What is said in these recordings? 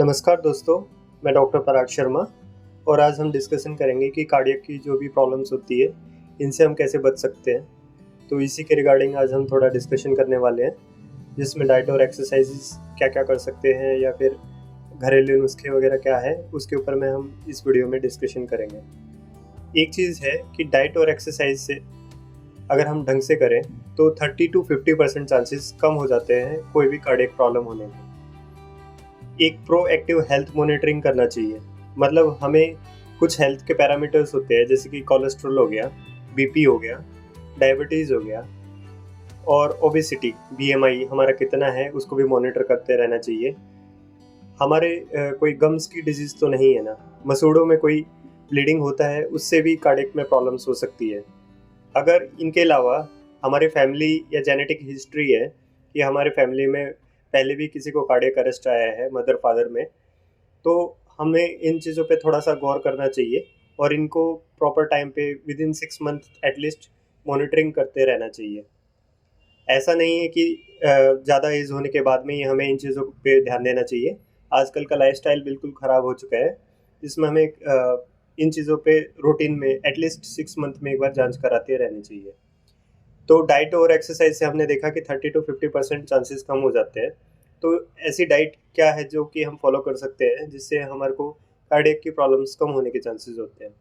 नमस्कार दोस्तों, मैं डॉक्टर पराग शर्मा और आज हम डिस्कशन करेंगे कि कार्डियक की जो भी प्रॉब्लम्स होती है, इनसे हम कैसे बच सकते हैं। तो इसी के रिगार्डिंग आज हम थोड़ा डिस्कशन करने वाले हैं, जिसमें डाइट और एक्सरसाइजेस क्या-क्या कर सकते हैं या फिर घरेलू नुस्खे वगैरह क्या है, उसके ऊपर में हम इस वीडियो में डिस्कशन करेंगे। एक चीज़ है कि डाइट और एक्सरसाइज से अगर हम ढंग से करें, तो 30 टू 50% चांसेस कम हो जाते हैं कोई भी कार्डियक प्रॉब्लम होने के। एक प्रोएक्टिव हेल्थ मॉनिटरिंग करना चाहिए। मतलब हमें कुछ हेल्थ के पैरामीटर्स होते हैं, जैसे कि कोलेस्ट्रॉल हो गया, बीपी हो गया, डायबिटीज़ हो गया और ओबेसिटी, बीएमआई हमारा कितना है उसको भी मॉनिटर करते रहना चाहिए। हमारे कोई गम्स की डिजीज़ तो नहीं है ना, मसूड़ों में कोई ब्लीडिंग होता है, उससे भी कार्डियक में प्रॉब्लम्स हो सकती है। अगर इनके अलावा हमारे फैमिली या जेनेटिक हिस्ट्री है कि हमारे फैमिली में पहले भी किसी को कार्डियक अरेस्ट आया है मदर फादर में, तो हमें इन चीज़ों पे थोड़ा-सा गौर करना चाहिए और इनको प्रॉपर टाइम पे विदिन 6 मंथ एटलीस्ट मॉनिटरिंग करते रहना चाहिए। ऐसा नहीं है कि ज़्यादा एज होने के बाद में ही हमें इन चीज़ों पे ध्यान देना चाहिए। आजकल का लाइफ़स्टाइल बिल्कुल ख़राब हो चुका है, जिसमें हमें इन चीज़ों पे रूटीन में एटलीस्ट 6 मंथ में एक बार जाँच कराते रहनी चाहिए। तो डाइट और एक्सरसाइज से हमने देखा कि 30 टू 50% चांसेस कम हो जाते हैं। तो ऐसी डाइट क्या है जो कि हम फॉलो कर सकते हैं, जिससे हमारे को कार्डियक की प्रॉब्लम्स कम होने के चांसेस होते हैं।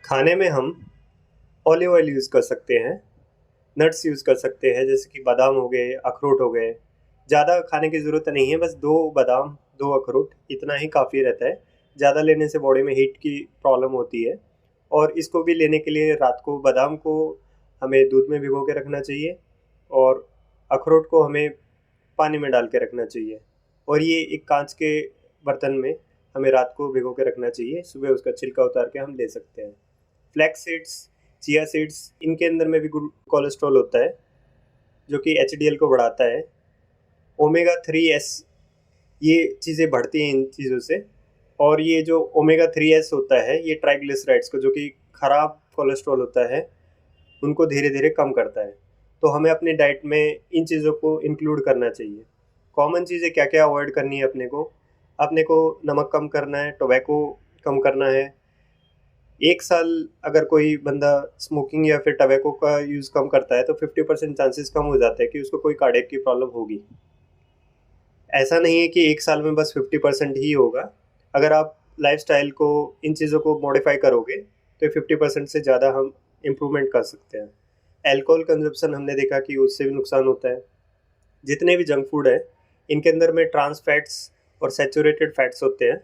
खाने में हम ऑलिव ऑयल यूज़ कर सकते हैं, नट्स यूज़ कर सकते हैं, जैसे कि बादाम हो गए, अखरोट हो गए। ज़्यादा खाने की ज़रूरत नहीं है, बस 2 बादाम, 2 अखरोट इतना ही काफ़ी रहता है। ज़्यादा लेने से बॉडी में हीट की प्रॉब्लम होती है और इसको भी लेने के लिए रात को बादाम को हमें दूध में भिगो के रखना चाहिए और अखरोट को हमें पानी में डाल के रखना चाहिए और ये एक कांच के बर्तन में हमें रात को भिगो के रखना चाहिए। सुबह उसका छिलका उतार के हम ले सकते हैं। फ्लैक्स सीड्स, चिया सीड्स, इनके अंदर में भी गुड कोलेस्ट्रॉल होता है, जो कि एचडीएल को बढ़ाता है। ओमेगा 3 एस, ये चीज़ें बढ़ती हैं इन चीज़ों से और ये जो ओमेगा 3 एस होता है, ये ट्राइग्लिसराइड्स को, जो कि खराब कोलेस्ट्रॉल होता है, उनको धीरे-धीरे कम करता है। तो हमें अपनी डाइट में इन चीज़ों को इंक्लूड करना चाहिए। कॉमन चीज़ें क्या-क्या अवॉइड करनी है अपने को? अपने को नमक कम करना है, टोबैको कम करना है। 1 साल अगर कोई बंदा स्मोकिंग या फिर टोबैको का यूज़ कम करता है, तो 50% चांसेस कम हो जाते हैं कि उसको कोई कार्डियक की प्रॉब्लम होगी। ऐसा नहीं है कि 1 साल में बस 50% ही होगा। अगर आप लाइफ़स्टाइल को, इन चीज़ों को मॉडिफ़ाई करोगे, तो 50% से ज़्यादा हम इम्प्रूवमेंट कर सकते हैं। अल्कोहल कंज़म्पशन हमने देखा कि उससे भी नुकसान होता है। जितने भी जंक फूड है, इनके अंदर में ट्रांस फैट्स और सैचुरेटेड फैट्स होते हैं,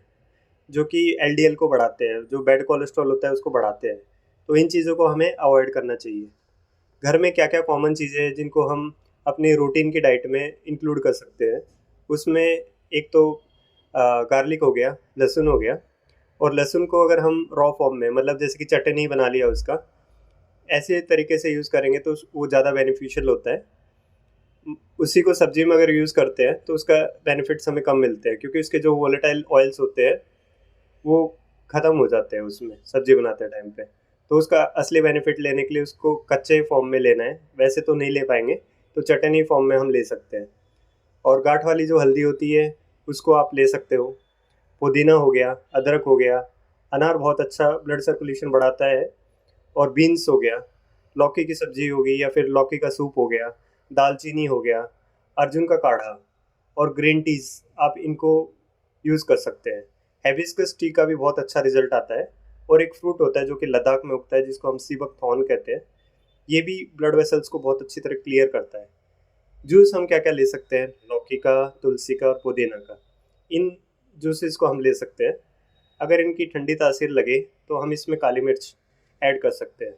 जो कि एलडीएल को बढ़ाते हैं, जो बैड कोलेस्ट्रॉल होता है उसको बढ़ाते हैं। तो इन चीज़ों को हमें अवॉइड करना चाहिए। घर में क्या-क्या कॉमन चीज़ें हैं जिनको हम अपनी रूटीन की डाइट में इंक्लूड कर सकते हैं? उसमें एक तो गार्लिक हो गया, लहसुन हो गया और लहसुन को अगर हम रॉ फॉर्म में, मतलब जैसे कि चटनी बना लिया उसका, ऐसे तरीके से यूज़ करेंगे तो वो ज़्यादा बेनिफिशियल होता है। उसी को सब्ज़ी में अगर यूज़ करते हैं तो उसका बेनिफिट्स हमें कम मिलते हैं, क्योंकि उसके जो वोलेटाइल ऑयल्स होते हैं, वो ख़त्म हो जाते हैं उसमें सब्ज़ी बनाते टाइम पे। तो उसका असली बेनिफिट लेने के लिए उसको कच्चे फॉर्म में लेना है, वैसे तो नहीं ले पाएँगे, तो चटनी फॉर्म में हम ले सकते हैं। और गाँठ वाली जो हल्दी होती है, उसको आप ले सकते हो। पुदीना हो गया, अदरक हो गया, अनार बहुत अच्छा ब्लड सर्कुलेशन बढ़ाता है और बीन्स हो गया, लौकी की सब्ज़ी हो गई या फिर लौकी का सूप हो गया, दालचीनी हो गया, अर्जुन का काढ़ा और ग्रीन टीज़, आप इनको यूज़ कर सकते हैं। हिबिस्कस टी का भी बहुत अच्छा रिज़ल्ट आता है और एक फ्रूट होता है जो कि लद्दाख में उगता है, जिसको हम सीबक थॉर्न कहते हैं। ये भी ब्लड वेसल्स को बहुत अच्छी तरह क्लियर करता है। जूस हम क्या-क्या ले सकते हैं? लौकी का, तुलसी का और पुदीना का। इन जूसेस को हम ले सकते हैं। अगर इनकी ठंडी तासीर लगे तो हम इसमें काली मिर्च ऐड कर सकते हैं।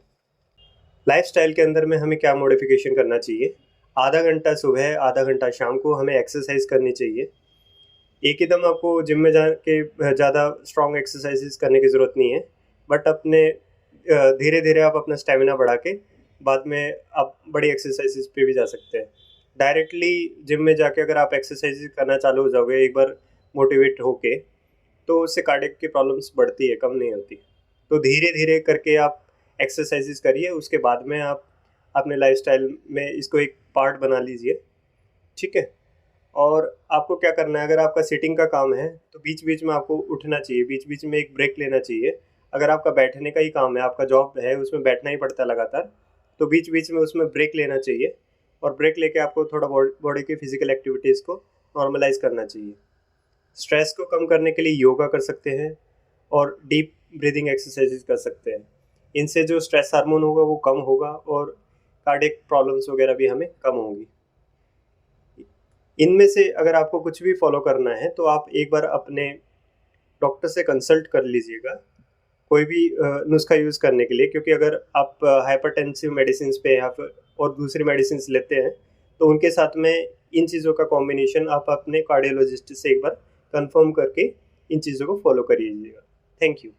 लाइफ़स्टाइल के अंदर में हमें क्या मॉडिफ़िकेशन करना चाहिए? आधा घंटा सुबह, आधा घंटा शाम को हमें एक्सरसाइज़ करनी चाहिए। एक ही दम आपको जिम में जाके ज़्यादा स्ट्रॉन्ग एक्सरसाइज़ेज़ करने की ज़रूरत नहीं है। बट अपने धीरे-धीरे आप अपना स्टैमिना बढ़ा के बाद में आप बड़ी एक्सरसाइज़ेज़ पे भी जा सकते हैं। डायरेक्टली जिम में जाके अगर आप एक्सरसाइज़ेज़ करना चालू हो जाओगे एक बार मोटिवेट होके, तो उससे कार्डियक की प्रॉब्लम्स बढ़ती है, कम नहीं होती। तो धीरे-धीरे करके आप एक्सरसाइज़ेज़ करिए, उसके बाद में आप अपने लाइफ़स्टाइल में इसको एक पार्ट बना लीजिए, ठीक है? और आपको क्या करना है, अगर आपका सिटिंग का काम है तो बीच बीच में आपको उठना चाहिए, बीच बीच में एक ब्रेक लेना चाहिए। अगर आपका बैठने का ही काम है, आपका जॉब है, उसमें बैठना ही पड़ता है लगातार, तो बीच बीच में उसमें ब्रेक लेना चाहिए। और ब्रेक लेके आपको थोड़ा बॉडी की फिजिकल एक्टिविटीज़ को नॉर्मलाइज करना चाहिए। स्ट्रेस को कम करने के लिए योगा कर सकते हैं और डीप ब्रीदिंग एक्सरसाइजेज कर सकते हैं। इनसे जो स्ट्रेस हार्मोन होगा वो कम होगा और कार्डियक प्रॉब्लम्स वगैरह भी हमें कम होंगी। इनमें से अगर आपको कुछ भी फॉलो करना है तो आप एक बार अपने डॉक्टर से कंसल्ट कर लीजिएगा कोई भी नुस्खा यूज़ करने के लिए, क्योंकि अगर आप हाइपरटेंसिव मेडिसिन पे या फिर और दूसरी मेडिसिन लेते हैं तो उनके साथ में इन चीज़ों का कॉम्बिनेशन आप अपने कार्डियोलॉजिस्ट से एक बार कंफर्म करके इन चीज़ों को फॉलो करिएगा। Thank you.